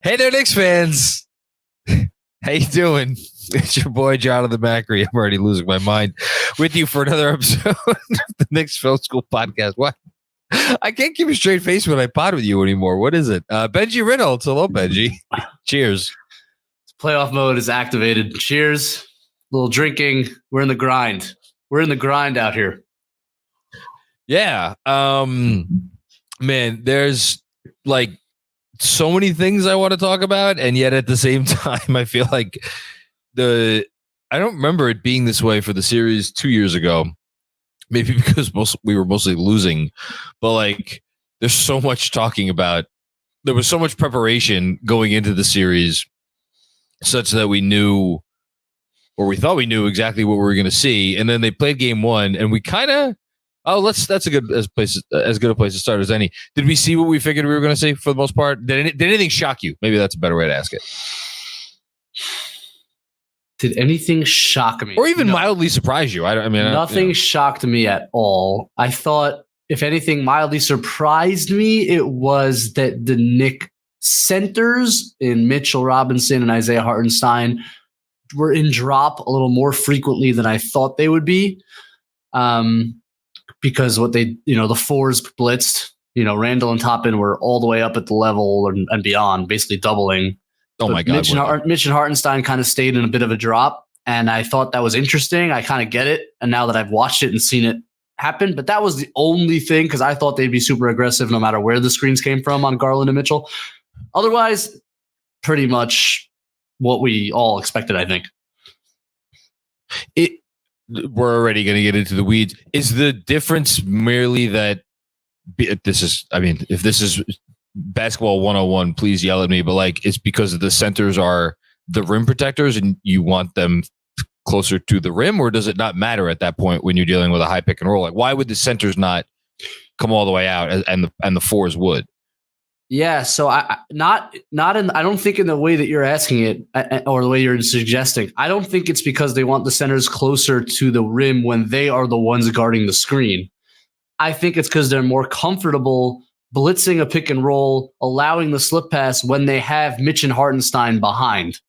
Hey there, Knicks fans. How you doing? It's your boy, John of the Macri. I'm already losing my mind with you for another episode of the Knicks Film School Podcast. What? I can't keep a straight face when I pod with you anymore. What is it? Benjy Ritholtz. Hello, Benjy. Cheers. Playoff mode is activated. Cheers. A little drinking. We're in the grind. We're in the grind out here. Yeah. Man, there's like so many things I want to talk about, and yet at the same time, I feel like I don't remember it being this way for the series 2 years ago. Maybe because we were mostly losing, but like there's so much talking about. There was so much preparation going into the series, such that we knew, or we thought we knew exactly what we were going to see, and then they played game one, and we kind of. That's a good as good a place to start as any. Did we see what we figured we were going to see for the most part? Did anything shock you? Maybe that's a better way to ask it. Did anything shock me? Or even mildly surprise you? Nothing shocked me at all. I thought, if anything mildly surprised me, it was that the Knicks centers in Mitchell Robinson and Isaiah Hartenstein were in drop a little more frequently than I thought they would be. Because the fours blitzed, Randall and Toppin were all the way up at the level and beyond, basically doubling. Oh my God. Mitch and Hartenstein kind of stayed in a bit of a drop, and I thought that was interesting. I kind of get it. And now that I've watched it and seen it happen, but that was the only thing, because I thought they'd be super aggressive no matter where the screens came from on Garland and Mitchell. Otherwise, pretty much what we all expected, I think. We're already going to get into the weeds. Is the difference merely that if this is basketball 101, please yell at me, but like it's because the centers are the rim protectors and you want them closer to the rim, or does it not matter at that point when you're dealing with a high pick and roll? Like, why would the centers not come all the way out and the fours would? Yeah, so I don't think in the way that you're asking it or the way you're suggesting. I don't think it's because they want the centers closer to the rim when they are the ones guarding the screen. I think it's because they're more comfortable blitzing a pick and roll, allowing the slip pass when they have Mitch and Hartenstein behind,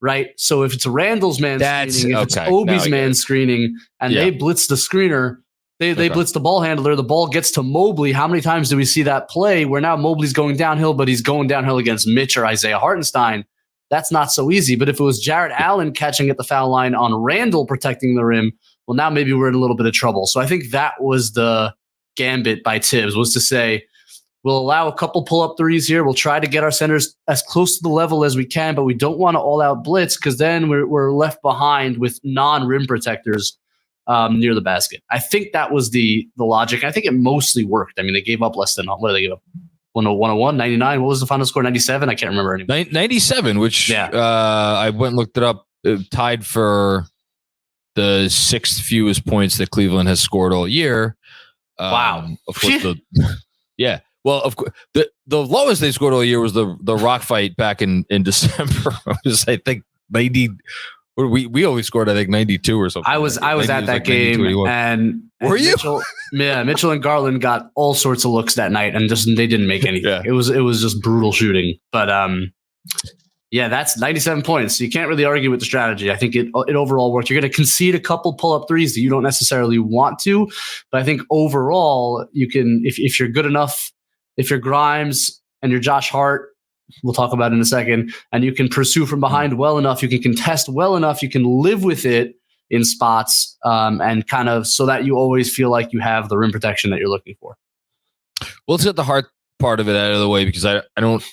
right? So if it's Randall's man screening, if it's Obi's man screening, and they blitz the screener, They blitz the ball handler. The ball gets to Mobley. How many times do we see that play where now Mobley's going downhill, but he's going downhill against Mitch or Isaiah Hartenstein? That's not so easy. But if it was Jarrett Allen catching at the foul line on Randall protecting the rim, well, now maybe we're in a little bit of trouble. So I think that was the gambit by Tibbs, was to say, we'll allow a couple pull-up threes here. We'll try to get our centers as close to the level as we can, but we don't want to all-out blitz because then we're left behind with non-rim protectors near the basket. I think that was the logic. I think it mostly worked. I mean, they gave up less than, what did they give up? 101, 99. What was the final score? 97? I can't remember anymore. 97, which I went and looked it up. It tied for the sixth fewest points that Cleveland has scored all year. Wow. Of course, yeah. Well, of course, the lowest they scored all year was the rock fight back in December. It was, I think, 90. We always scored, I think, 92 or something. I was at that game, and were you? Mitchell and Garland got all sorts of looks that night, and they didn't make anything. Yeah. It was just brutal shooting. But that's 97 points. So you can't really argue with the strategy. I think it overall worked. You're going to concede a couple pull-up threes that you don't necessarily want to, but I think overall you can, if you're good enough, if you're Grimes and you're Josh Hart, we'll talk about in a second, and you can pursue from behind well enough, you can contest well enough, you can live with it in spots, and kind of so that you always feel like you have the rim protection that you're looking for. Well, let's get the hard part of it out of the way, because I don't.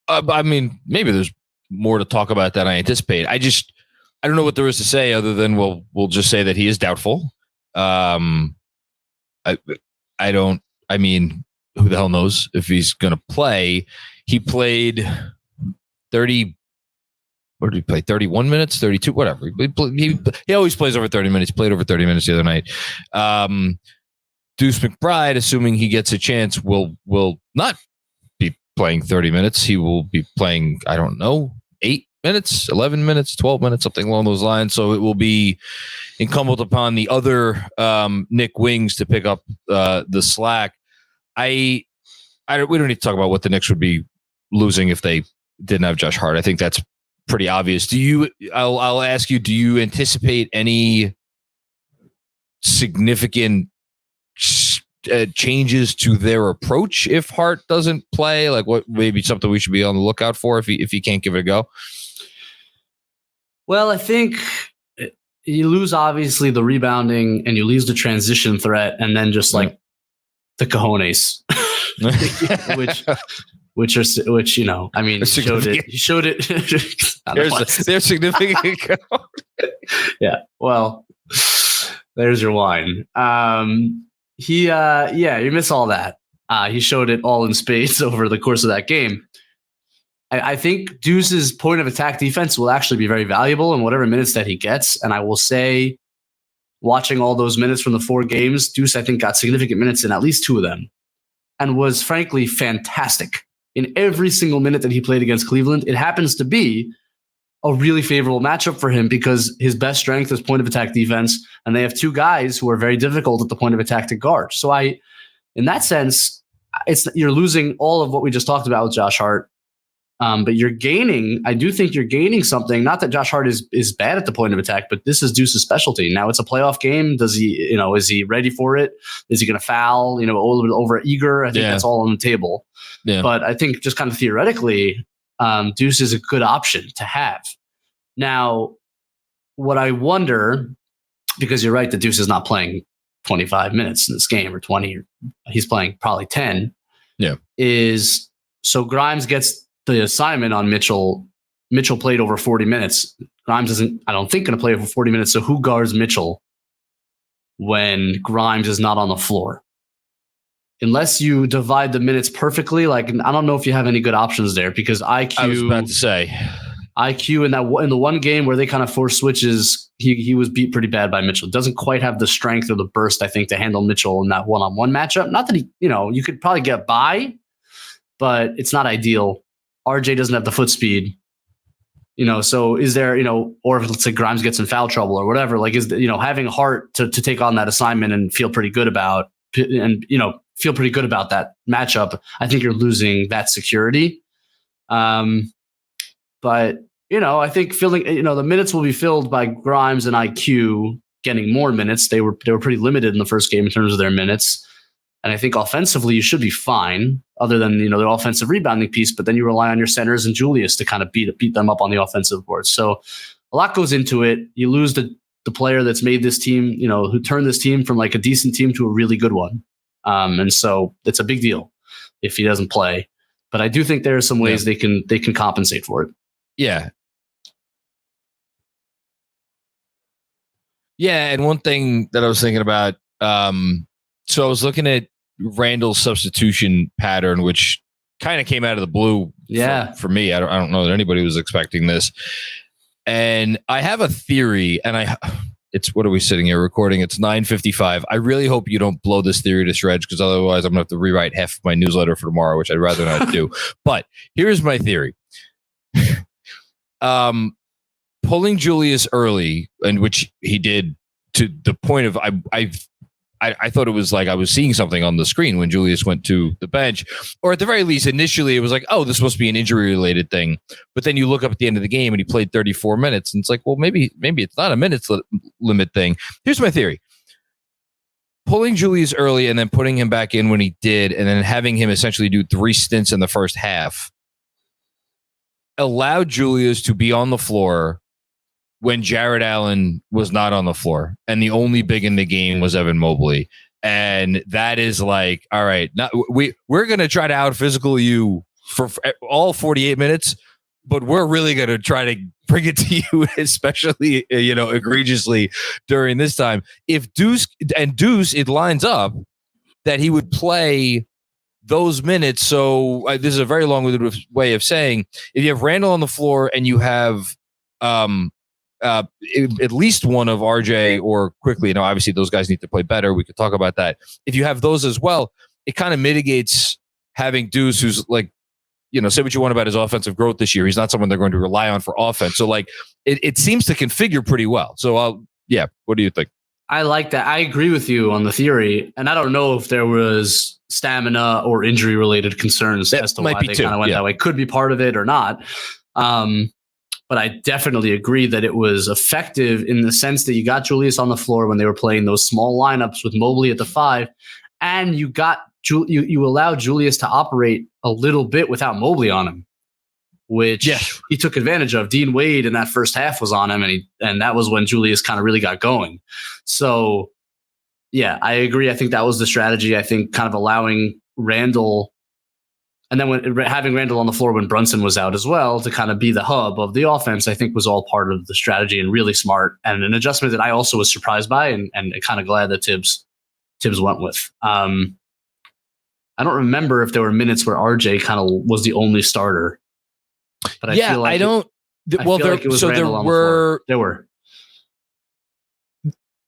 I mean, maybe there's more to talk about than I anticipate. I don't know what there is to say other than we'll just say that he is doubtful. I mean, who the hell knows if he's going to play? He played 30. What did he play? 31 minutes, 32, whatever. He always plays over 30 minutes. He played over 30 minutes the other night. Deuce McBride, assuming he gets a chance, will not be playing 30 minutes. He will be playing, I don't know, 8 minutes, 11 minutes, 12 minutes, something along those lines. So it will be incumbent upon the other Nick wings to pick up the slack. We don't need to talk about what the Knicks would be losing if they didn't have Josh Hart. I think that's pretty obvious. I'll ask you, do you anticipate any significant changes to their approach if Hart doesn't play? Like, what maybe something we should be on the lookout for if he can't give it a go? Well, I think you lose obviously the rebounding and you lose the transition threat, and then just like the cojones, which you know, I mean, he showed it. There's significant. Yeah. Well, there's your wine. You miss all that. He showed it all in spades over the course of that game. I think Deuce's point of attack defense will actually be very valuable in whatever minutes that he gets. And I will say, watching all those minutes from the 4 games, Deuce, I think, got significant minutes in at least 2 of them and was frankly fantastic in every single minute that he played against Cleveland. It happens to be a really favorable matchup for him because his best strength is point of attack defense, and they have 2 guys who are very difficult at the point of attack to guard. So in that sense, you're losing all of what we just talked about with Josh Hart. But you're gaining, I do think you're gaining something. Not that Josh Hart is bad at the point of attack, but this is Deuce's specialty. Now it's a playoff game. Is he ready for it? Is he going to foul? A little bit over eager. I think that's all on the table. Yeah. But I think just kind of theoretically, Deuce is a good option to have. Now, what I wonder, because you're right, that Deuce is not playing 25 minutes in this game or 20. He's playing probably 10. Yeah. So Grimes gets the assignment on Mitchell. Mitchell played over 40 minutes. Grimes isn't, I don't think, going to play over 40 minutes. So who guards Mitchell when Grimes is not on the floor? Unless you divide the minutes perfectly, like I don't know if you have any good options there because IQ. I was about to say IQ in the one game where they kind of forced switches, he was beat pretty bad by Mitchell. Doesn't quite have the strength or the burst, I think, to handle Mitchell in that one-on-one matchup. Not that you could probably get by, but it's not ideal. RJ doesn't have the foot speed, so is there, or if let's say Grimes gets in foul trouble or whatever, like having Hart to take on that assignment and feel pretty good about that matchup, I think you're losing that security. But I think filling, the minutes will be filled by Grimes and IQ getting more minutes. They were pretty limited in the first game in terms of their minutes. And I think offensively, you should be fine other than, the offensive rebounding piece, but then you rely on your centers and Julius to kind of beat them up on the offensive board. So a lot goes into it. You lose the player that's made this team, who turned this team from like a decent team to a really good one. And so it's a big deal if he doesn't play, but I do think there are some ways they can compensate for it. Yeah. Yeah. And one thing that I was thinking about, so I was looking at Randall's substitution pattern, which kind of came out of the blue for me. I don't know that anybody was expecting this. And I have a theory, and it's what are we sitting here recording? It's 9:55. I really hope you don't blow this theory to shreds, because otherwise I'm going to have to rewrite half of my newsletter for tomorrow, which I'd rather not do. But here's my theory. Pulling Julius early, and which he did to the point of I thought it was like I was seeing something on the screen when Julius went to the bench, or at the very least, initially it was like, oh, this must be an injury-related thing. But then you look up at the end of the game and he played 34 minutes, and it's like, well, maybe it's not a minutes limit thing. Here's my theory. Pulling Julius early and then putting him back in when he did, and then having him essentially do 3 stints in the first half, allowed Julius to be on the floor when Jared Allen was not on the floor, and the only big in the game was Evan Mobley. And that is like, all right, we're going to try to out physical you for all 48 minutes, but we're really going to try to bring it to you, especially, egregiously during this time. If Deuce, it lines up that he would play those minutes. So this is a very long-winded way of saying, if you have Randall on the floor and you have, at least one of RJ or Quickly, obviously those guys need to play better. We could talk about that. If you have those as well, it kind of mitigates having Deuce, who's like, say what you want about his offensive growth this year. He's not someone they're going to rely on for offense. So like, it seems to configure pretty well. So what do you think? I like that. I agree with you on the theory, and I don't know if there was stamina or injury related concerns as to why they kind of went that way. Could be part of it or not. But I definitely agree that it was effective in the sense that you got Julius on the floor when they were playing those small lineups with Mobley at the 5, and you allowed Julius to operate a little bit without Mobley on him, which he took advantage of. Dean Wade in that first half was on him, and that was when Julius kind of really got going. So, yeah, I agree. I think that was the strategy. I think kind of allowing Randall, and then having Randall on the floor when Brunson was out as well to kind of be the hub of the offense, I think was all part of the strategy and really smart, and an adjustment that I also was surprised by and kind of glad that Tibbs went with. I don't remember if there were minutes where RJ kind of was the only starter. But I feel like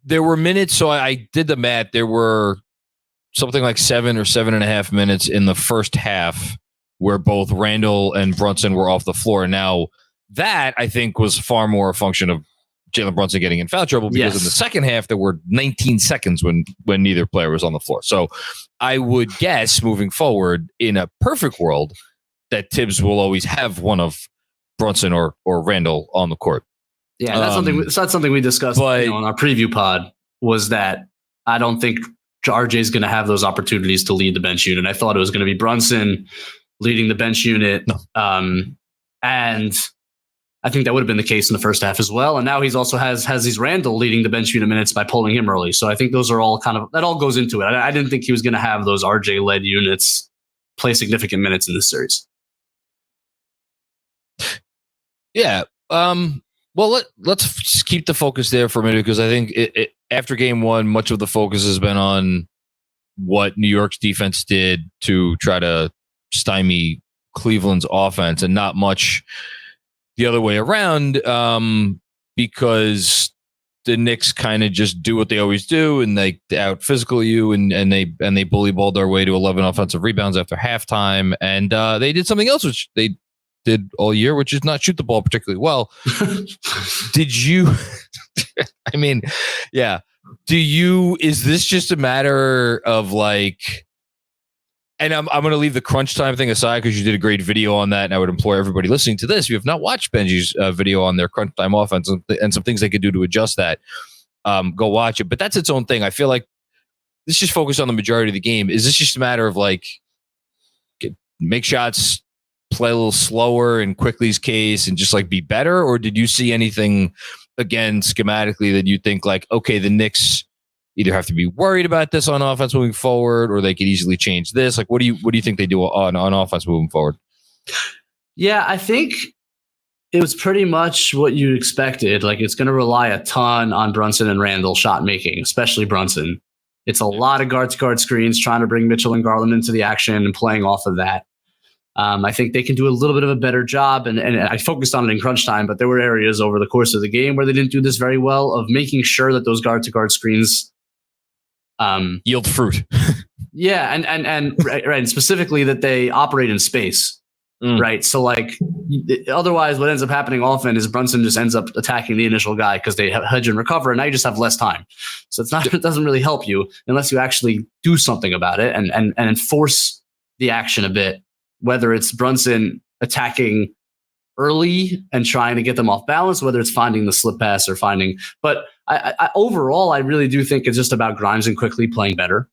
there were minutes. So I did the math. There were something like 7 or 7.5 minutes in the first half where both Randall and Brunson were off the floor. Now that I think was far more a function of Jalen Brunson getting in foul trouble, because in the second half there were 19 seconds when neither player was on the floor. So I would guess moving forward, in a perfect world, that Tibbs will always have one of Brunson or Randall on the court. Yeah, that's something we discussed on our preview pod, was that I don't think RJ is going to have those opportunities to lead the bench unit. I thought it was going to be Brunson leading the bench unit. And I think that would have been the case in the first half as well. And now he's also has these Randall leading the bench unit minutes by pulling him early. So I think those are all that all goes into it. I didn't think he was going to have those RJ led units play significant minutes in this series. Yeah. Well, let's just keep the focus there for a minute, because I think after game one, much of the focus has been on what New York's defense did to try to stymie Cleveland's offense, and not much the other way around, because the Knicks kind of just do what they always do, and they out physical you, and they bully balled their way to 11 offensive rebounds after halftime, and they did something else which they did all year, which is not shoot the ball particularly well. Did you? I mean, yeah. Is this just a matter of like? And I'm going to leave the crunch time thing aside, because you did a great video on that, and I would implore everybody listening to this, if you have not watched Benji's video on their crunch time offense and some things they could do to adjust that, go watch it. But that's its own thing. I feel like let's just focus on the majority of the game. Is this just a matter of like make shots, play a little slower in Quickly's case, and just like be better? Or did you see anything again schematically that you think like, okay, the Knicks either have to be worried about this on offense moving forward, or they could easily change this? Like, what do you think they do on offense moving forward? Yeah, I think it was pretty much what you expected. Like, it's going to rely a ton on Brunson and Randall shot making, especially Brunson. It's a lot of guard-to-guard screens, trying to bring Mitchell and Garland into the action and playing off of that. I think they can do a little bit of a better job, and I focused on it in crunch time, but there were areas over the course of the game where they didn't do this very well, of making sure that those guard-to-guard screens yield fruit. Yeah, and right, and specifically that they operate in space, right? So like, otherwise, what ends up happening often is Brunson just ends up attacking the initial guy because they hedge and recover, and now you just have less time. So it doesn't really help you unless you actually do something about it and enforce the action a bit. Whether it's Brunson attacking early and trying to get them off balance, whether it's finding the slip pass or finding. But I overall, I really do think it's just about Grimes and Quickly playing better.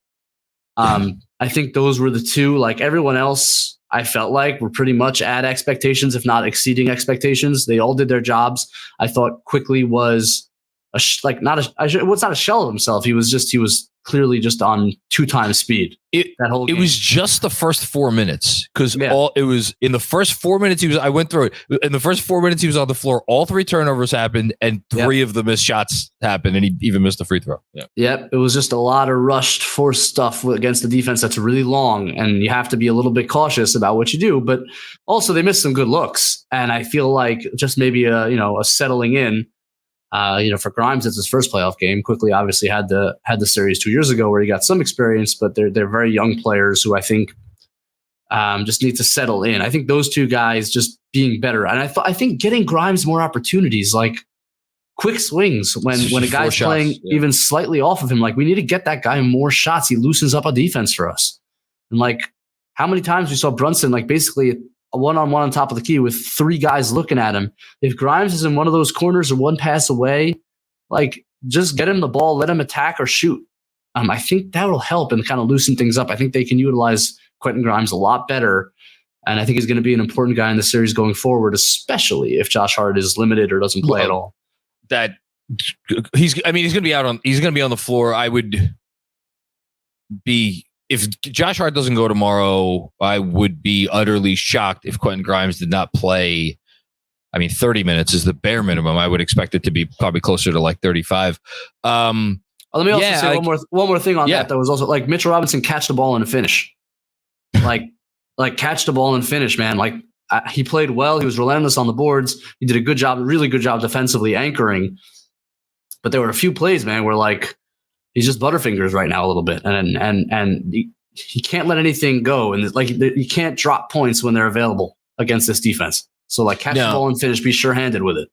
I think those were the two. Like, everyone else, I felt like were pretty much at expectations, if not exceeding expectations. They all did their jobs. I thought Quickly was not a shell of himself. He was clearly just on 2x speed. That whole game. It was just the first 4 minutes, because it was in the first 4 minutes. I went through it. In the first 4 minutes, he was on the floor. All 3 turnovers happened, and 3 of the missed shots happened, and he even missed the free throw. Yeah. Yep. It was just a lot of rushed, forced stuff against the defense that's really long, and you have to be a little bit cautious about what you do. But also, they missed some good looks, and I feel like just maybe a settling in. For Grimes, it's his first playoff game. Quickly, obviously, had the series 2 years ago where he got some experience, but they're very young players who I think just need to settle in. I think those two guys just being better, and I think getting Grimes more opportunities. Like, quick swings when a guy's playing even slightly off of him. Like, we need to get that guy more shots. He loosens up a defense for us. And like, how many times we saw Brunson, like basically a one-on-one on top of the key with 3 guys looking at him. If Grimes is in one of those corners or one pass away, like, just get him the ball, let him attack or shoot. I think that will help and kind of loosen things up. I think they can utilize Quentin Grimes a lot better. And I think he's going to be an important guy in the series going forward, especially if Josh Hart is limited or doesn't play at all. He's going to be on the floor. I would be, if Josh Hart doesn't go tomorrow, I would be utterly shocked if Quentin Grimes did not play. 30 minutes is the bare minimum. I would expect it to be probably closer to like 35. Let me also say one more thing on that. That was also like Mitchell Robinson catch the ball and finish. like catch the ball and finish, man. Like he played well. He was relentless on the boards. He did a good job, really good job defensively anchoring. But there were a few plays, man, where like he's just butterfingers right now a little bit, and he can't let anything go, and like you can't drop points when they're available against this defense. So like catch the ball and finish, be sure-handed with it.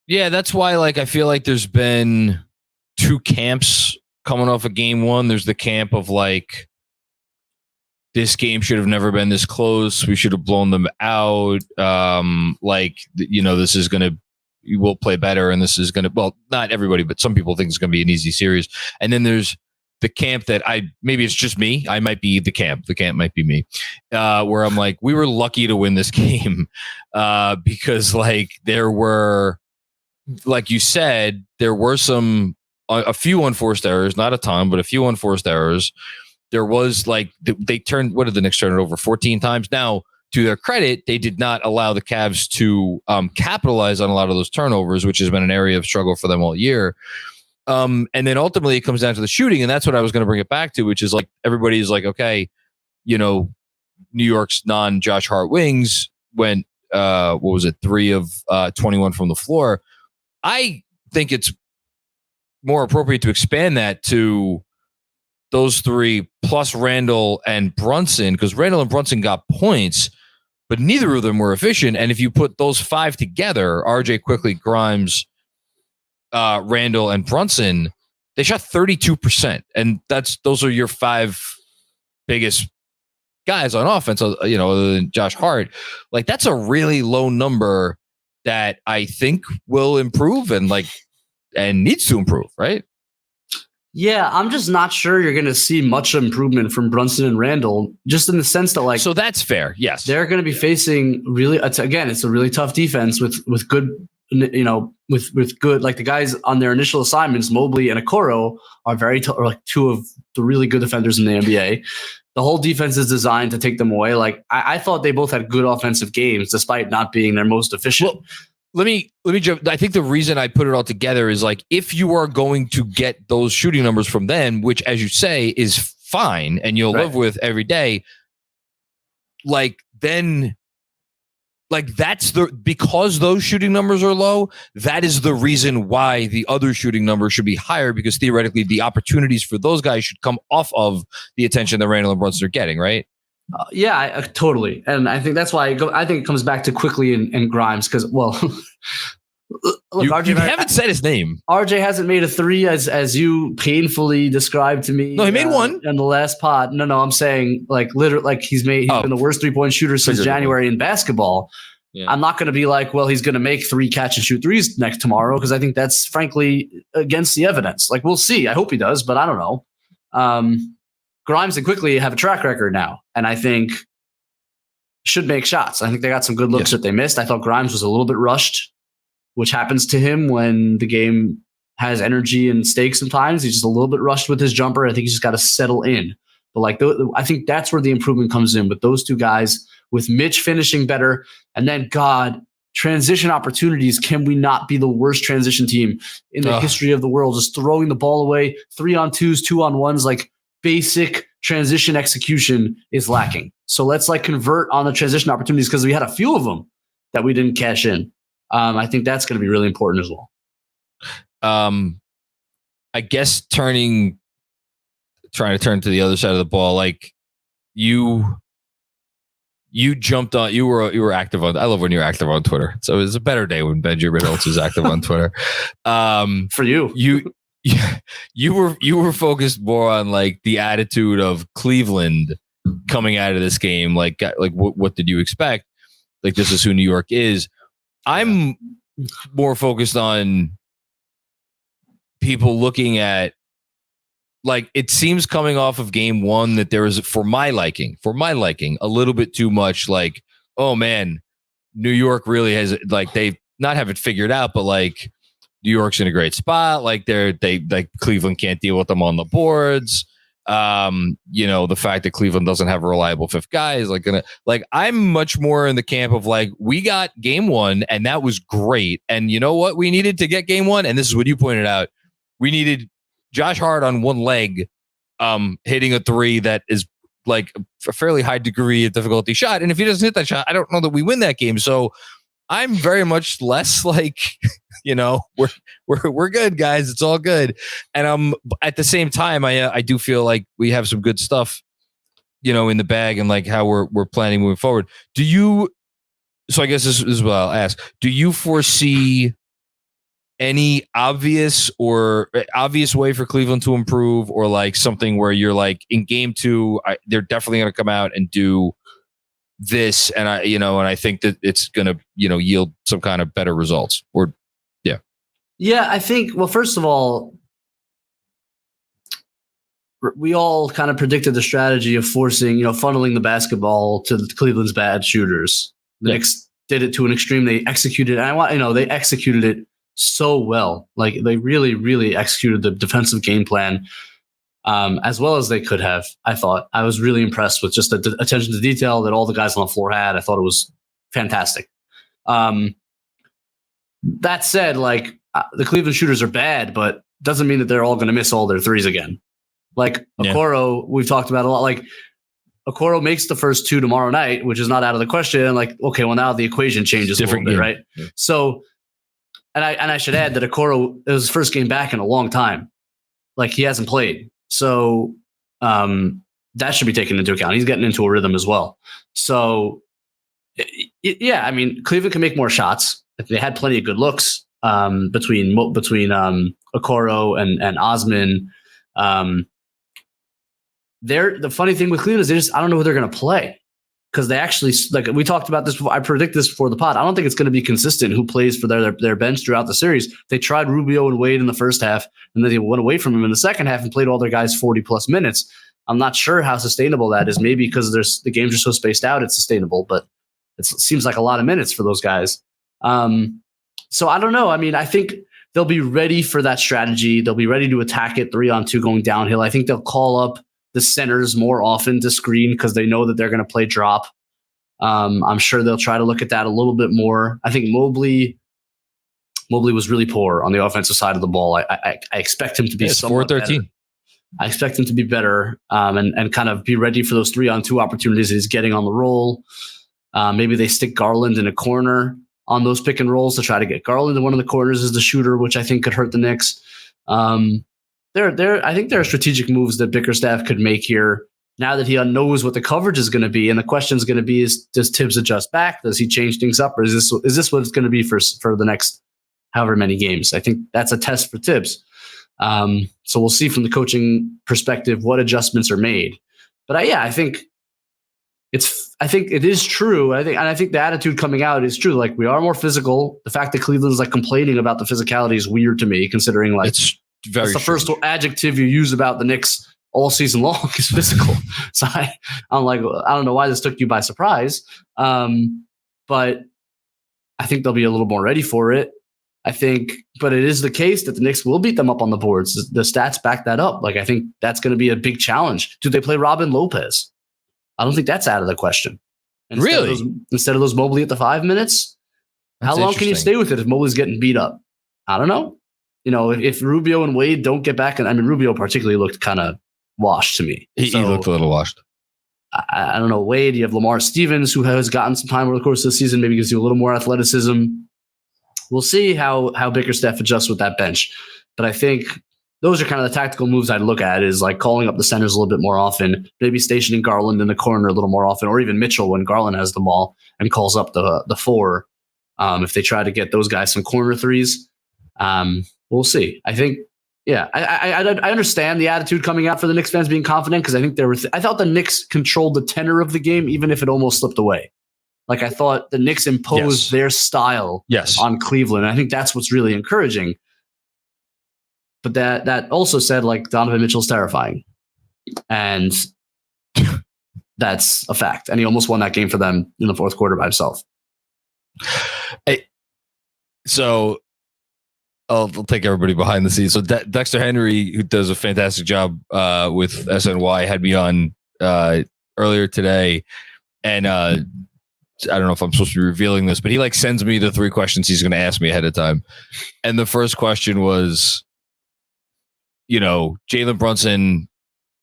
Yeah, that's why like I feel like there's been 2 camps coming off of game 1. There's the camp of like, this game should have never been this close. We should have blown them out. This is going to, you will play better. And this is going to, well, not everybody, but some people think it's going to be an easy series. And then there's the camp that maybe it's just me. I might be the camp. The camp might be me, where I'm like, we were lucky to win this game because like there were, like you said, there were a few unforced errors, not a ton, but a few unforced errors. There was like, they turned, what did the Knicks turn it over 14 times? Now, to their credit, they did not allow the Cavs to capitalize on a lot of those turnovers, which has been an area of struggle for them all year. And then ultimately it comes down to the shooting. And that's what I was going to bring it back to, which is like, everybody's like, okay, New York's non-Josh Hart wings went, 3 of 21 from the floor. I think it's more appropriate to expand that to those 3 plus Randall and Brunson, because Randall and Brunson got points, but neither of them were efficient. And if you put those 5 together, RJ, Quickly, Grimes, Randall, and Brunson, they shot 32%. And those are your 5 biggest guys on offense, other than Josh Hart. Like, that's a really low number that I think will improve and needs to improve, right? Yeah, I'm just not sure you're going to see much improvement from Brunson and Randall, just in the sense that like. So that's fair. Yes, they're going to be facing it's a really tough defense with good, with good, like the guys on their initial assignments, Mobley and Okoro are are like 2 of the really good defenders in the NBA. The whole defense is designed to take them away. Like I thought they both had good offensive games, despite not being their most efficient. Well, let me jump. I think the reason I put it all together is like, if you are going to get those shooting numbers from them, which as you say is fine and you'll live with every day, like then like because those shooting numbers are low, that is the reason why the other shooting numbers should be higher, because theoretically the opportunities for those guys should come off of the attention that Randall and Brunson are getting, right? Totally. And I think that's why I think it comes back to Quickly and Grimes because, well, look, you haven't said his name. RJ hasn't made a 3 as you painfully described to me. No, he made one in the last pod. No, I'm saying like literally, like he's been the worst 3-point shooter since January in basketball. Yeah. I'm not going to be like, well, he's going to make 3 catch and shoot threes tomorrow because I think that's frankly against the evidence. Like we'll see. I hope he does, but I don't know. Grimes and Quickly have a track record now, and I think should make shots. I think they got some good looks that they missed. I thought Grimes was a little bit rushed, which happens to him when the game has energy and stakes sometimes. He's just a little bit rushed with his jumper. I think he's just got to settle in. But like, I think that's where the improvement comes in with those 2 guys, with Mitch finishing better. And then, transition opportunities. Can we not be the worst transition team in the history of the world? Just throwing the ball away, 3-on-2s, 2-on-1s, like basic transition execution is lacking. So let's like convert on the transition opportunities because we had a few of them that we didn't cash in. I think that's going to be really important as well. I guess trying to turn to the other side of the ball, like you you jumped on. You were active on. I love when you're active on Twitter. So it was a better day when Benjy Ritholtz was active on Twitter. For you, you were focused more on like the attitude of Cleveland coming out of this game. Like what did you expect? Like, this is who New York is. I'm more focused on people looking at, like, it seems coming off of game one that there is, for my liking, a little bit too much like, oh man, New York really has, like, they not have it figured out, but like New York's in a great spot. Like they Cleveland can't deal with them on the boards. The fact that Cleveland doesn't have a reliable fifth guy is I'm much more in the camp of like, we got game one and that was great. And you know what we needed to get game one? And this is what you pointed out. We needed Josh Hart on one leg, hitting a three that is like a fairly high degree of difficulty shot. And if he doesn't hit that shot, I don't know that we win that game. So I'm very much less like, we're good, guys. It's all good. And at the same time, I do feel like we have some good stuff, in the bag, and like how we're planning moving forward. So I guess this is what I'll ask. Do you foresee any obvious way for Cleveland to improve, or like something where you're like, in game two, they're definitely going to come out and do this, and I think that it's going to, yield some kind of better results? Or yeah, I think, well, first of all, we all kind of predicted the strategy of forcing, funneling the basketball to Cleveland's bad shooters. The Knicks did it to an extreme. They executed, and they executed it so well. Like, they really, really executed the defensive game plan as well as they could have. I thought I was really impressed with just the attention to detail that all the guys on the floor had. I thought it was fantastic. That said, like, the Cleveland shooters are bad, but doesn't mean that they're all going to miss all their threes again. Like Okoro, we've talked about a lot. Like, Okoro makes the first two tomorrow night, which is not out of the question. Like, okay, well, now the equation changes different a little bit, game. right? Yeah. So, and I should add that Okoro, it was his first game back in a long time. Like, he hasn't played. So that should be taken into account. He's getting into a rhythm as well. So, yeah, I mean, Cleveland can make more shots. They had plenty of good looks between Okoro and Osman. The funny thing with Cleveland is I don't know who they're going to play, because they actually, like we talked about this before. I predict this before the pod. I don't think it's going to be consistent who plays for their bench throughout the series. They tried Rubio and Wade in the first half, and then they went away from him in the second half and played all their guys 40 plus minutes. I'm not sure how sustainable that is. Maybe because the games are so spaced out, it's sustainable, but it seems like a lot of minutes for those guys. So I don't know. I mean, I think they'll be ready for that strategy. They'll be ready to attack it 3-on-2 going downhill. I think they'll call up the centers more often to screen because they know that they're going to play drop. I'm sure they'll try to look at that a little bit more. I think Mobley was really poor on the offensive side of the ball. I expect him to be somewhat 4-13. Better. I expect him to be better and kind of be ready for those 3-on-2 opportunities that he's getting on the roll. Maybe they stick Garland in a corner on those pick and rolls to try to get Garland in one of the corners as the shooter, which I think could hurt the Knicks. I think there are strategic moves that Bickerstaff could make here now that he knows what the coverage is going to be. And the question is going to be, does Tibbs adjust back? Does he change things up? Or is this what it's going to be for the next however many games? I think that's a test for Tibbs. So we'll see from the coaching perspective what adjustments are made. But I think it is true. I think the attitude coming out is true. Like, we are more physical. The fact that Cleveland's like complaining about the physicality is weird to me, considering like it's the first adjective you use about the Knicks all season long is physical. So I'm like, I don't know why this took you by surprise. But I think they'll be a little more ready for it. But it is the case that the Knicks will beat them up on the boards. The stats back that up. Like, I think that's going to be a big challenge. Do they play Robin Lopez? I don't think that's out of the question. Instead of those Mobley at the 5 minutes, how long can you stay with it if Mobley's getting beat up? I don't know. If Rubio and Wade don't get back, and I mean, Rubio particularly looked kind of washed to me. He looked a little washed. I don't know. Wade, you have Lamar Stevens, who has gotten some time over the course of the season, maybe gives you a little more athleticism. We'll see how Bickerstaff adjusts with that bench. But I think those are kind of the tactical moves I'd look at, is like calling up the centers a little bit more often, maybe stationing Garland in the corner a little more often, or even Mitchell when Garland has the ball and calls up the four. If they try to get those guys some corner threes, we'll see. I think, yeah, I understand the attitude coming out for the Knicks fans being confident, because I think I thought the Knicks controlled the tenor of the game, even if it almost slipped away. Like, I thought the Knicks imposed their style on Cleveland. I think that's what's really encouraging. But that also said, like, Donovan Mitchell's terrifying. And that's a fact. And he almost won that game for them in the fourth quarter by himself. So I'll take everybody behind the scenes. So Dexter Henry, who does a fantastic job with SNY, had me on earlier today. And I don't know if I'm supposed to be revealing this, but he like sends me the 3 questions he's going to ask me ahead of time. And the first question was, Jalen Brunson,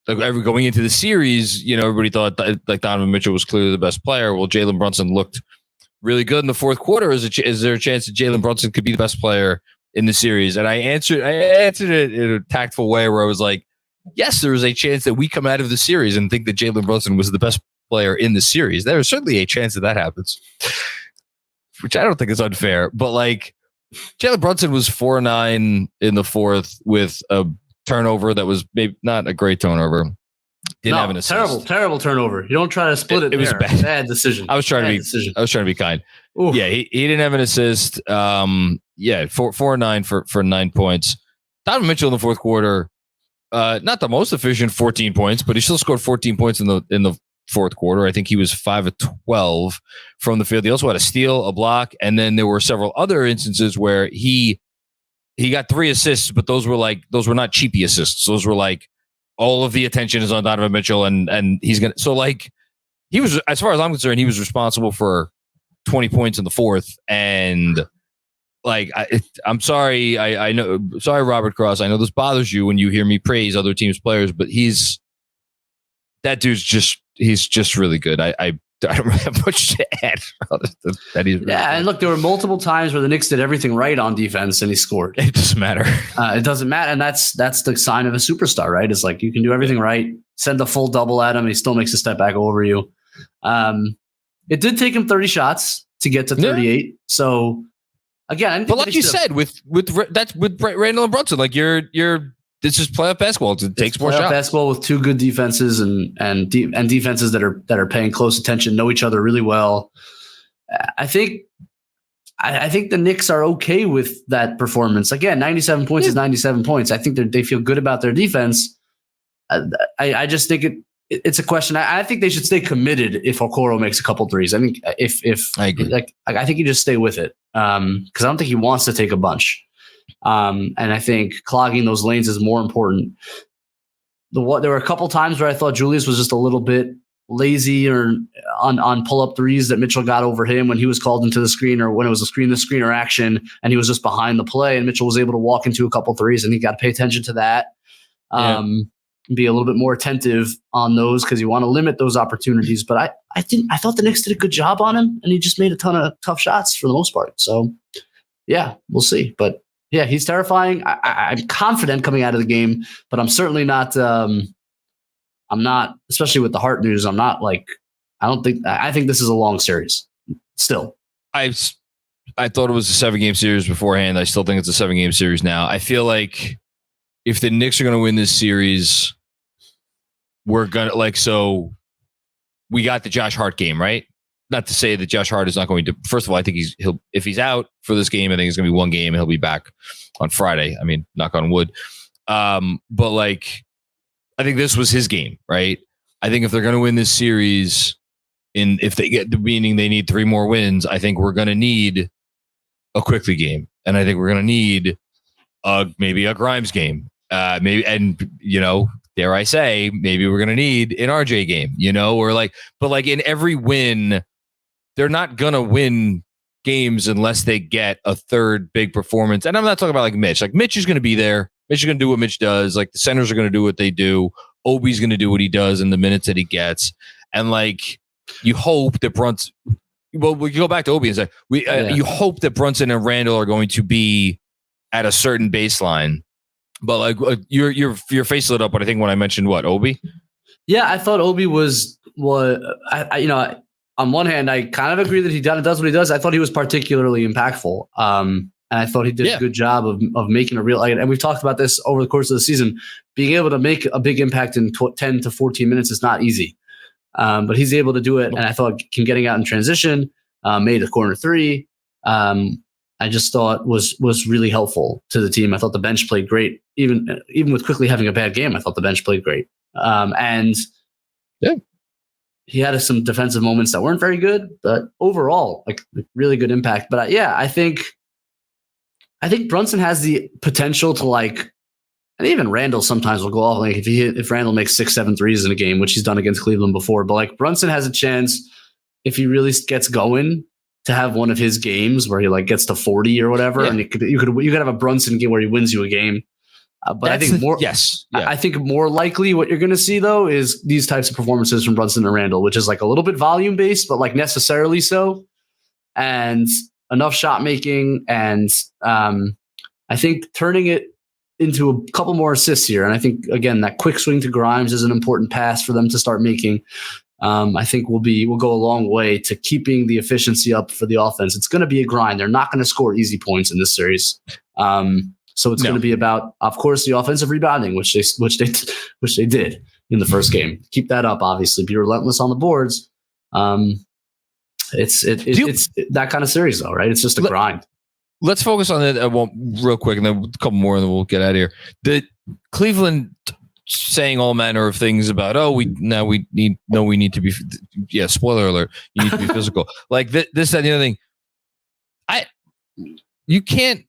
like going into the series, everybody thought like Donovan Mitchell was clearly the best player. Well, Jalen Brunson looked really good in the fourth quarter. Is there a chance that Jalen Brunson could be the best player in the series? And I answered it in a tactful way where I was like, yes, there is a chance that we come out of the series and think that Jalen Brunson was the best player in the series. There is certainly a chance that happens, which I don't think is unfair. But like, Jalen Brunson was 4-9 in the fourth with a turnover that was maybe not a great turnover. Didn't have an assist. Terrible turnover. You don't try to split it. It was bad. Bad decision. I was trying to be kind. Oof. Yeah, he didn't have an assist. 4-9 for 9 points. Donovan Mitchell in the fourth quarter, not the most efficient, 14 points, but he still scored 14 points in the fourth quarter. I think he was 5 of 12 from the field. He also had a steal, a block, and then there were several other instances where he got 3 assists, but those were not cheapy assists. Those were like, all of the attention is on Donovan Mitchell, and he's gonna. So like, he was, as far as I'm concerned, he was responsible for 20 points in the fourth. And like, I'm sorry, I know, sorry, Robert Cross. I know this bothers you when you hear me praise other teams' players, but he's just really good. I don't really have much to add. That he's really good. And look, there were multiple times where the Knicks did everything right on defense and he scored. It doesn't matter. It doesn't matter. And that's the sign of a superstar, right? It's like, you can do everything right, send a full double at him, and he still makes a step back over you. It did take him 30 shots to get to 38. Yeah. So again, but like you said, with Randall and Brunson, like this is playoff basketball. It takes more shots. Basketball with 2 good defenses and defenses that are paying close attention, know each other really well. I think the Knicks are okay with that performance. Again, 97 points is 97 points. I think they feel good about their defense. I just think it's a question. I think they should stay committed if Okoro makes a couple threes. I think if I agree. I think you just stay with it because I don't think he wants to take a bunch. And I think clogging those lanes is more important. There were a couple times where I thought Julius was just a little bit lazy or on pull-up threes that Mitchell got over him when he was called into the screen, or when it was a screener action and he was just behind the play and Mitchell was able to walk into a couple threes, and he got to pay attention to that. Be a little bit more attentive on those because you want to limit those opportunities. But I thought the Knicks did a good job on him, and he just made a ton of tough shots for the most part. So yeah, we'll see. But yeah, he's terrifying. I'm confident coming out of the game, but I'm certainly not. I'm not, especially with the Hart news. I'm not like, I think this is a long series still. I thought it was a 7-game series beforehand. I still think it's a 7-game series now. I feel like if the Knicks are going to win this series, we're going to so we got the Josh Hart game, right? Not to say that Josh Hart is not going to, first of all, I think if he's out for this game, I think it's going to be 1 game and he'll be back on Friday. I mean, knock on wood. But like, I think this was his game, right? I think if they're going to win this series, if they get the meaning they need 3 more wins, I think we're going to need a Quickly game. And I think we're going to need maybe a Grimes game. Maybe, and dare I say, maybe we're going to need an RJ game, or like, but like in every win, they're not going to win games unless they get a third big performance. And I'm not talking about like Mitch. Like Mitch is going to be there. Mitch is going to do what Mitch does. Like the centers are going to do what they do. Obi's going to do what he does in the minutes that he gets. And like, you hope that Brunson, well, we go back to Obi and say, you hope that Brunson and Randall are going to be at a certain baseline But like your face lit up. But I think when I mentioned Obi. Yeah, I thought Obi was on one hand, I kind of agree that he does what he does. I thought he was particularly impactful. And I thought he did a good job of making a real, and we've talked about this over the course of the season, being able to make a big impact in 10 to 14 minutes is not easy. But he's able to do it. And I thought him getting out in transition, made a corner three. I just thought was really helpful to the team. I thought the bench played great. Even with quickly having a bad game, I thought the bench played great. And he had some defensive moments that weren't very good, but overall, like really good impact. But I think Brunson has the potential to like, and even Randall sometimes will go off. Like if Randall makes 6-7 threes in a game, which he's done against Cleveland before, but like Brunson has a chance if he really gets going to have one of his games where he like gets to 40 or whatever, and you could have a Brunson game where he wins you a game. But I think I think more likely what you're going to see though is these types of performances from Brunson and Randall, which is like a little bit volume based, but like necessarily so, and enough shot making, and I think turning it into a couple more assists here. And I think again that quick swing to Grimes is an important pass for them to start making. I think will go a long way to keeping the efficiency up for the offense. It's going to be a grind. They're not going to score easy points in this series. So it's going to be about, of course, the offensive rebounding, which they did in the first game. Keep that up, obviously. Be relentless on the boards. It's that kind of series, though, right? It's just a grind. Let's focus on it real quick, and then a couple more, and then we'll get out of here. The Cleveland saying all manner of things about, we need to be, spoiler alert, you need to be physical. Like this, that, and the other thing. You can't.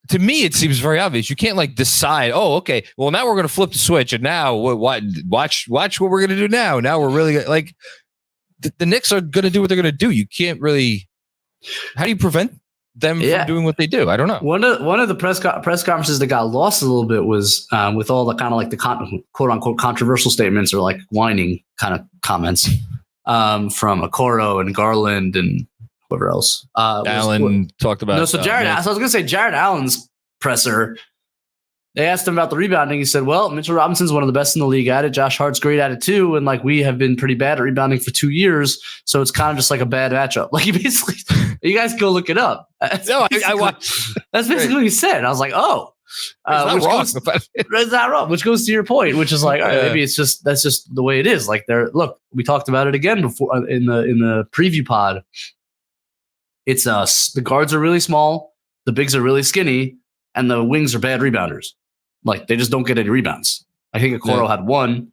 To me, it seems very obvious. You can't like decide, okay, well, now we're going to flip the switch, and now watch what we're going to do now. Now we're really like the Knicks are going to do what they're going to do. You can't really. How do you prevent them from doing what they do? I don't know. One of the press conferences that got lost a little bit was with all the kind of like the quote unquote controversial statements or like whining kind of comments from Okoro and Garland and whoever else. Allen talked about. No, so Jared. So I was going to say Jared Allen's presser. They asked him about the rebounding. He said, "Well, Mitchell Robinson's one of the best in the league at it. Josh Hart's great at it too, and like we have been pretty bad at rebounding for 2 years, so it's kind of just like a bad matchup." Like you basically, you guys go look it up. No, I watched. That's basically what he said. I was like, it's not wrong. Which goes to your point, which is like, all right, maybe that's just the way it is. Like we talked about it again before in the preview pod. It's the guards are really small, the bigs are really skinny, and the wings are bad rebounders. Like they just don't get any rebounds. I think Okoro had one.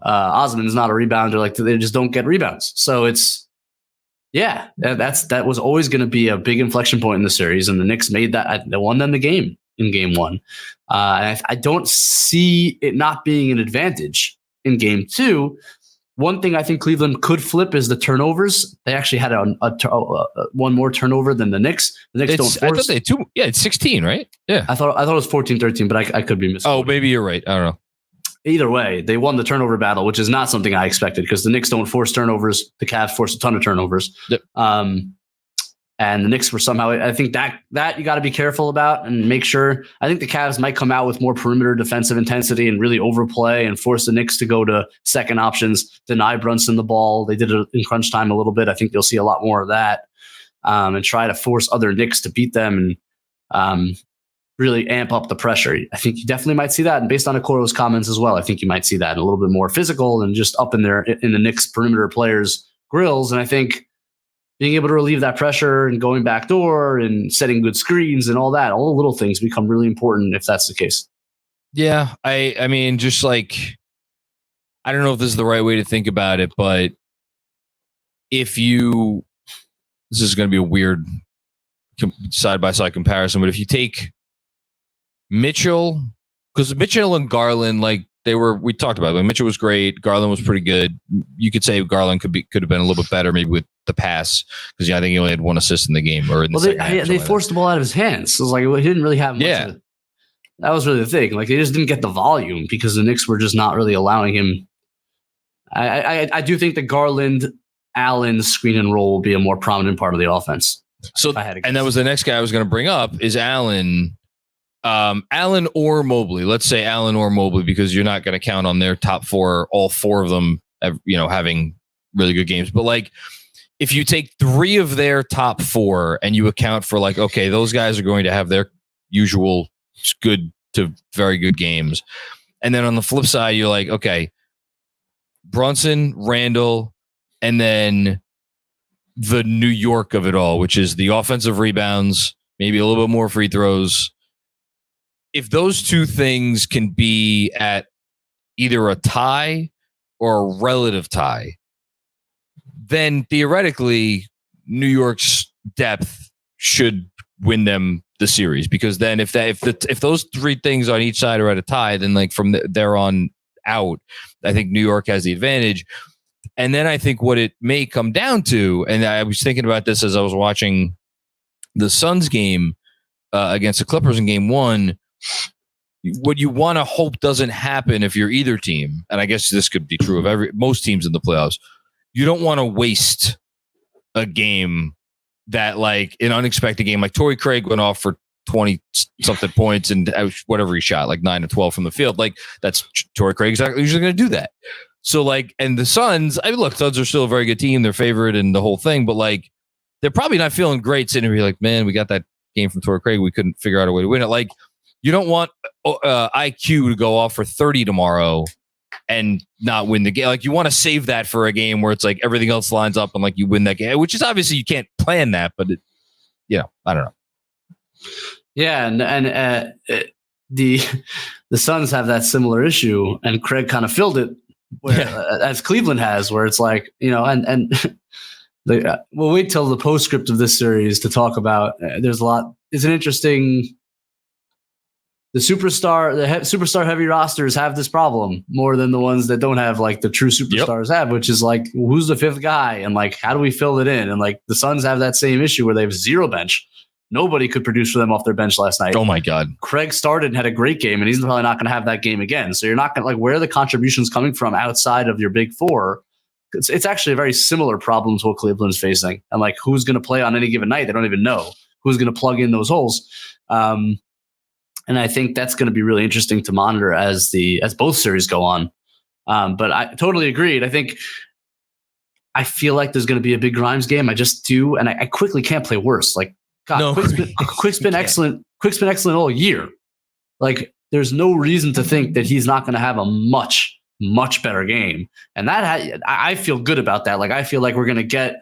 Osman's not a rebounder. Like they just don't get rebounds. So it's that was always going to be a big inflection point in the series, and the Knicks made that. They won them the game in game one. And I don't see it not being an advantage in game two. One thing I think Cleveland could flip is the turnovers. They actually had one more turnover than the Knicks. The Knicks don't force. I thought it's 16, right? Yeah. I thought it was 14-13, but I could be missing. Oh, maybe you're right. I don't know. Either way, they won the turnover battle, which is not something I expected because the Knicks don't force turnovers. The Cavs force a ton of turnovers. Yep. And the Knicks were somehow, I think that you got to be careful about and make sure. I think the Cavs might come out with more perimeter defensive intensity and really overplay and force the Knicks to go to second options, deny Brunson the ball. They did it in crunch time a little bit. I think you'll see a lot more of that and try to force other Knicks to beat them and really amp up the pressure. I think you definitely might see that. And based on Okoro's comments as well, I think you might see that a little bit more physical and just up in the Knicks perimeter players' grills. And I think being able to relieve that pressure and going backdoor and setting good screens and all that, all the little things become really important if that's the case. Yeah. I mean, just like, I don't know if this is the right way to think about it, but this is going to be a weird side-by-side comparison, but if you take Mitchell, because Mitchell and Garland, like we talked about it. Like Mitchell was great. Garland was pretty good. You could say Garland could have been a little bit better, maybe with the pass, because I think he only had one assist in the game. Or in they forced the ball out of his hands. So it was like he didn't really have much. Yeah, that was really the thing. Like they just didn't get the volume because the Knicks were just not really allowing him. I do think the Garland Allen screen and roll will be a more prominent part of the offense. So, and that was the next guy I was going to bring up is Allen. Allen or Mobley. Let's say Allen or Mobley, because you're not going to count on their top four, all four of them, having really good games. But like, if you take three of their top four and you account for like, okay, those guys are going to have their usual good to very good games. And then on the flip side, you're like, okay, Brunson, Randall, and then the New York of it all, which is the offensive rebounds, maybe a little bit more free throws. If those two things can be at either a tie or a relative tie, then theoretically New York's depth should win them the series, because then if those three things on each side are at a tie, then like from there on out, I think New York has the advantage. And then I think what it may come down to, and I was thinking about this as I was watching the Suns game against the Clippers in game one, what you want to hope doesn't happen if you're either team, and I guess this could be true of most teams in the playoffs, you don't want to waste a game that, like an unexpected game, like Torrey Craig went off for 20 something points and whatever he shot, like 9 to 12 from the field. Like that's Torrey Craig's usually going to do that. So like, and the Suns, Suns are still a very good team. They're favored and the whole thing, but like, they're probably not feeling great sitting here like, man, we got that game from Torrey Craig. We couldn't figure out a way to win it. Like, you don't want IQ to go off for 30 tomorrow and not win the game. Like, you want to save that for a game where it's like everything else lines up and like you win that game, which is obviously you can't plan that, but I don't know. Yeah, and the Suns have that similar issue, and Craig kind of filled it as Cleveland has, where it's like, and we'll wait till the postscript of this series to talk about. There's a lot. It's an interesting. The superstar heavy rosters have this problem more than the ones that don't have like the true superstars have, which is like, who's the fifth guy and like, how do we fill it in? And like the Suns have that same issue where they have zero bench. Nobody could produce for them off their bench last night. Oh my God. Craig started and had a great game, and he's probably not going to have that game again. So you're not going to, like, where are the contributions coming from outside of your big four? It's actually a very similar problem to what Cleveland is facing. And like, who's going to play on any given night? They don't even know who's going to plug in those holes. And I think that's going to be really interesting to monitor as both series go on. But I totally agreed. I feel like there's going to be a big Grimes game. I just do. And I quickly can't play worse. Like, God, no, Quick's been excellent. Quick's been excellent all year. Like, there's no reason to think that he's not going to have a much, much better game. And I feel good about that. Like, I feel like we're going to get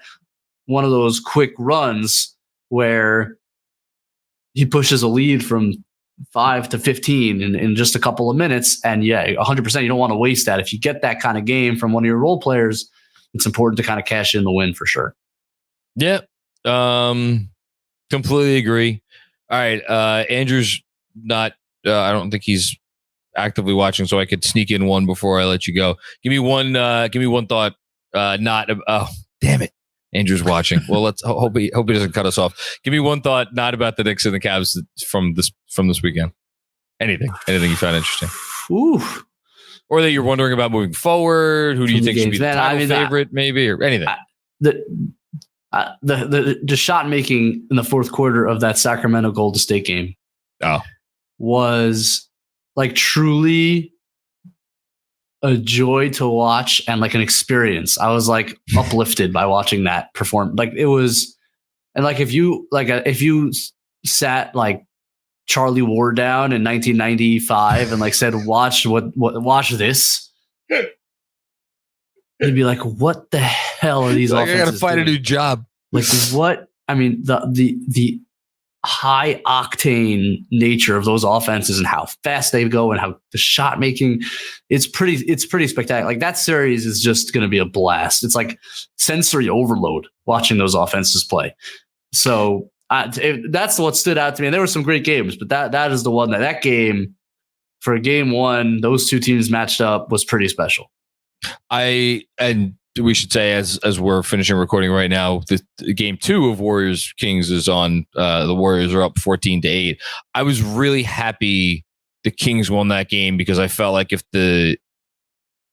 one of those quick runs where he pushes a lead from 5 to 15 in just a couple of minutes. And 100%, you don't want to waste that. If you get that kind of game from one of your role players, it's important to kind of cash in the win for sure. Yeah. Completely agree. All right. Andrew's not, I don't think he's actively watching, so I could sneak in one before I let you go. Give me one thought. Damn it. Andrew's watching. Well, let's hope he doesn't cut us off. Give me one thought, not about the Knicks and the Cavs from this weekend. Anything you found interesting. Ooh. Or that you're wondering about moving forward. Who do you think should be the title favorite, maybe, or anything? The shot making in the fourth quarter of that Sacramento Golden State game was like truly a joy to watch and like an experience. I was like uplifted by watching that perform. Like it was, and like if you sat like Charlie Ward down in 1995 and like said, watch this, you'd be like, what the hell are these offenses I gotta find doing? A new job. Like what? I mean, the high octane nature of those offenses and how fast they go and how the shot making, it's pretty spectacular. Like that series is just going to be a blast. It's like sensory overload watching those offenses play. So that's what stood out to me. And there were some great games, but that is the one that game for game one, those two teams matched up was pretty special. And we should say as we're finishing recording right now, the game 2 of Warriors Kings is on. The Warriors are up 14-8. I was really happy the Kings won that game because I felt like if the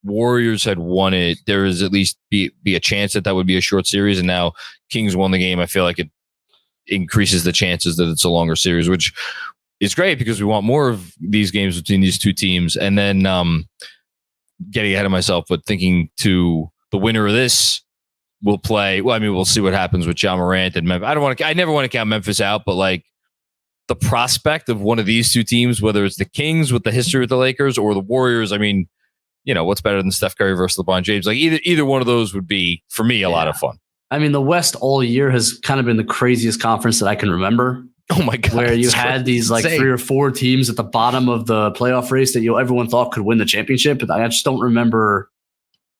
Warriors had won it, there was at least be a chance that would be a short series. And now Kings won the game. I feel like it increases the chances that it's a longer series, which is great because we want more of these games between these two teams. And then getting ahead of myself, but thinking to the winner of this will play. Well, I mean, we'll see what happens with Ja Morant and Memphis. I never want to count Memphis out, but like the prospect of one of these two teams, whether it's the Kings with the history with the Lakers or the Warriors, I mean, what's better than Steph Curry versus LeBron James? Like either one of those would be, for me, a lot of fun. I mean, the West all year has kind of been the craziest conference that I can remember. Oh my God. Where you had these like 3 or 4 teams at the bottom of the playoff race that everyone thought could win the championship. But I just don't remember,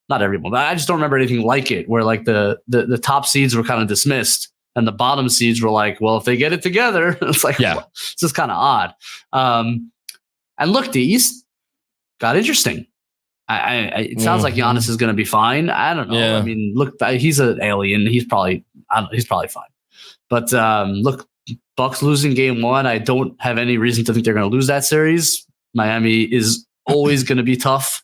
not everyone, but I just don't remember anything like it, where like the top seeds were kind of dismissed and the bottom seeds were like, well, if they get it together, it's like, well, it's just kind of odd. And look, the East got interesting. It sounds like Giannis is going to be fine. I don't know. Yeah. I mean, look, he's an alien. He's probably fine. But look, Bucks losing game 1. I don't have any reason to think they're going to lose that series. Miami is always going to be tough.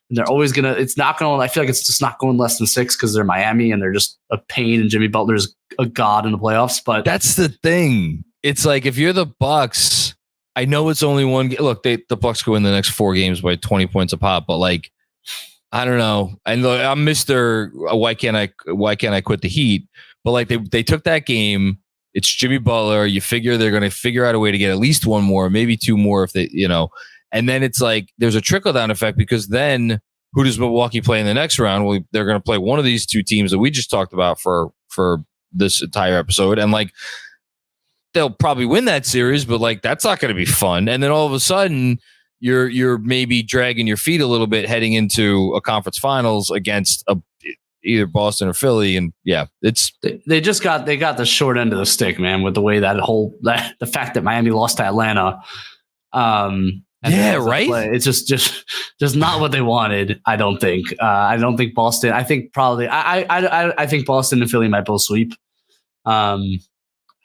And they're always going to, it's not going to, I feel like it's just not going less than 6 because they're Miami and they're just a pain and Jimmy Butler's a god in the playoffs. But that's the thing. It's like, if you're the Bucks, I know it's only one. Look, the Bucks go in the next 4 games by 20 points a pop, but like, I don't know. And look, I'm Mr. Why can't I quit the Heat? But like they took that game. It's Jimmy Butler. You figure they're going to figure out a way to get at least 1 more, maybe 2 more if they, and then it's like there's a trickle down effect because then who does Milwaukee play in the next round? Well, they're going to play one of these 2 teams that we just talked about for this entire episode. And like, they'll probably win that series, but like, that's not going to be fun. And then all of a sudden you're maybe dragging your feet a little bit heading into a conference finals against either Boston or Philly. And it's they got the short end of the stick, man, with the way the fact that Miami lost to Atlanta. Right. It's just not what they wanted. I don't think. I don't think Boston. I think probably. I think Boston and Philly might both sweep.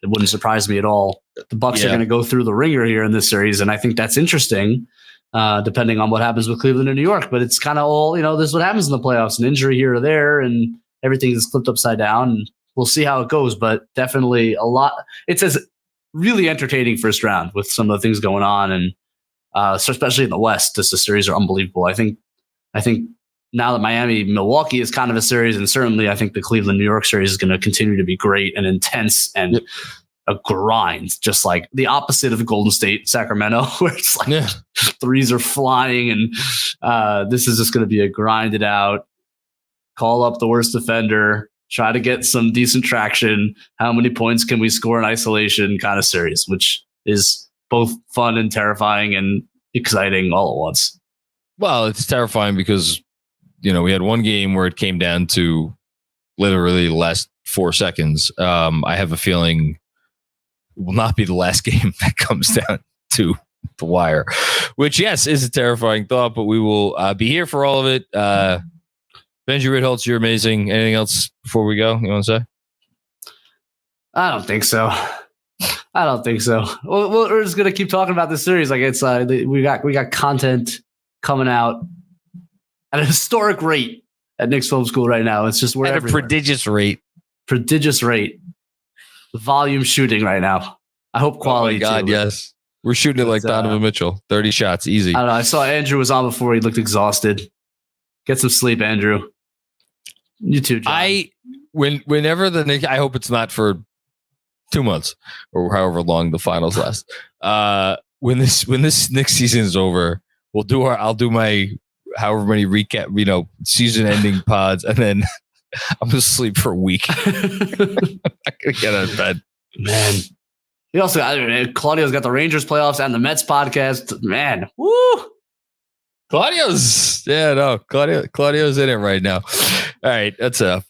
It wouldn't surprise me at all. The Bucks are going to go through the ringer here in this series, and I think that's interesting. Depending on what happens with Cleveland and New York, but it's kind of all this is what happens in the playoffs: an injury here or there, and everything is flipped upside down. And we'll see how it goes, but definitely a lot. It says really entertaining first round with some of the things going on, and so especially in the West, the series are unbelievable. I think now that Milwaukee is kind of a series, and certainly I think the Cleveland New York series is going to continue to be great and intense and a grind, just like the opposite of Golden State, Sacramento, where it's like threes are flying, and this is just going to be a grinded out, call up the worst defender, try to get some decent traction. How many points can we score in isolation kind of series, which is both fun and terrifying and exciting all at once. Well, it's terrifying because, we had one game where it came down to literally the last 4 seconds. I have a feeling it will not be the last game that comes down to the wire, which, yes, is a terrifying thought, but we will be here for all of it. Benjy Ritholtz, you're amazing. Anything else before we go you want to say? I don't think so. Well, we're just going to keep talking about this series. Like it's we got content coming out at a historic rate at Knicks Film School right now. It's just at a prodigious rate. Volume shooting right now. I hope quality. Oh my God, too. Yes. We're shooting it like Donovan Mitchell. 30 shots, easy. I don't know. I saw Andrew was on before. He looked exhausted. Get some sleep, Andrew. You too, John. Whenever the Knicks, I hope it's not for 2 months or however long the finals last. When this Knicks season is over, I'll do my however many recap, season ending pods, and then I'm gonna sleep for a week. I'm not gonna get out of bed, man. He also Claudio's got the Rangers playoffs and the Mets podcast. Man, woo! Claudio's in it right now. All right, that's enough.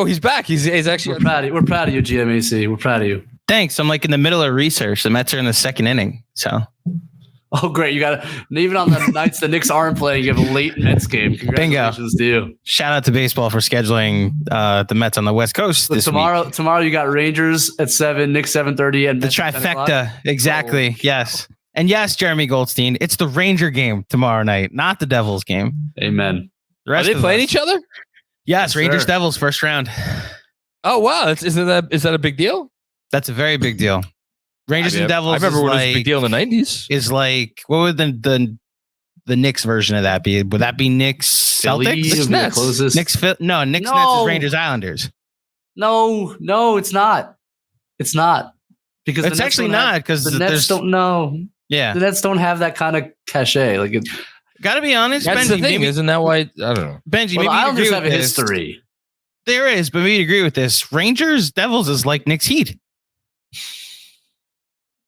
He's back. He's actually. We're proud of you, GMAC. We're proud of you. Thanks. I'm like in the middle of research. The Mets are in the 2nd inning, so. Oh, great. You got even on the nights the Knicks aren't playing, you have a late Mets game. Congratulations to you. Shout out to baseball for scheduling the Mets on the West Coast this week. Tomorrow you got Rangers at 7, Knicks 7:30, and the trifecta. Exactly. Oh. Yes. And yes, Jeremy Goldstein, it's the Ranger game tomorrow night, not the Devils game. Amen. Are they playing each other? Yes, Rangers Devils first round. Oh wow. Is that a big deal? That's a very big deal. Rangers and Devils. I remember is when it was a like, big deal in the 90s. Is like, what would the Knicks version of that be? Would that be Knicks Philly Celtics? would be the closest. Knicks Nets is Rangers Islanders. No, it's not. It's not. Because It's actually not, because the Nets don't know. Yeah. The Nets don't have that kind of cachet. Like, Gotta be honest, That's Benji, the thing, maybe, isn't that why? I don't know. Benji, well, maybe the you Islanders agree have a with this. history. There is, but maybe you agree with this. Rangers Devils is like Knicks Heat.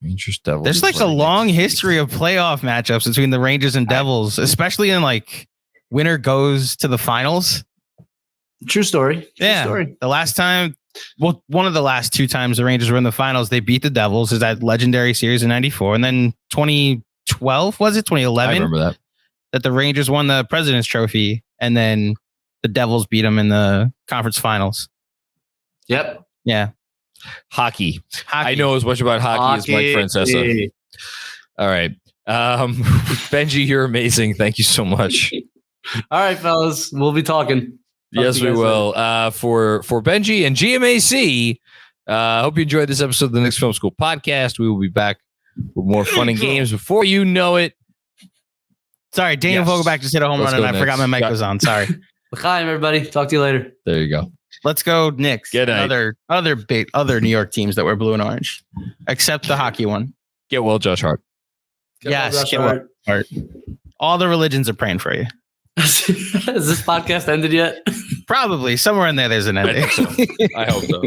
Rangers Devils. There's like a long history of playoff matchups between the Rangers and Devils, especially in like winner goes to the finals. True story. Yeah. Story. The last time, well, one of the last two times the Rangers were in the finals, they beat the Devils. Is that legendary series in '94, and then 2012 was it? 2011. I remember that the Rangers won the President's Trophy, and then the Devils beat them in the conference finals. Yep. Yeah. Hockey. I know as much about hockey as Mike Francesa. All right. Benji, you're amazing. Thank you so much. All right, fellas. We'll be talking. Yes, we will. For Benji and GMAC, hope you enjoyed this episode of the Knicks Film School Podcast. We will be back with more fun and games before you know it. Sorry, Daniel Vogelback just hit a home run and I forgot my mic was on. Sorry. L'chaim, everybody. Talk to you later. There you go. Let's go Knicks. Good night. Other New York teams that were blue and orange, except the hockey one. Get well, Josh Hart. Yes, get well, Hart. All the religions are praying for you. Has this podcast ended yet? Probably somewhere in there. There's an ending. I hope so.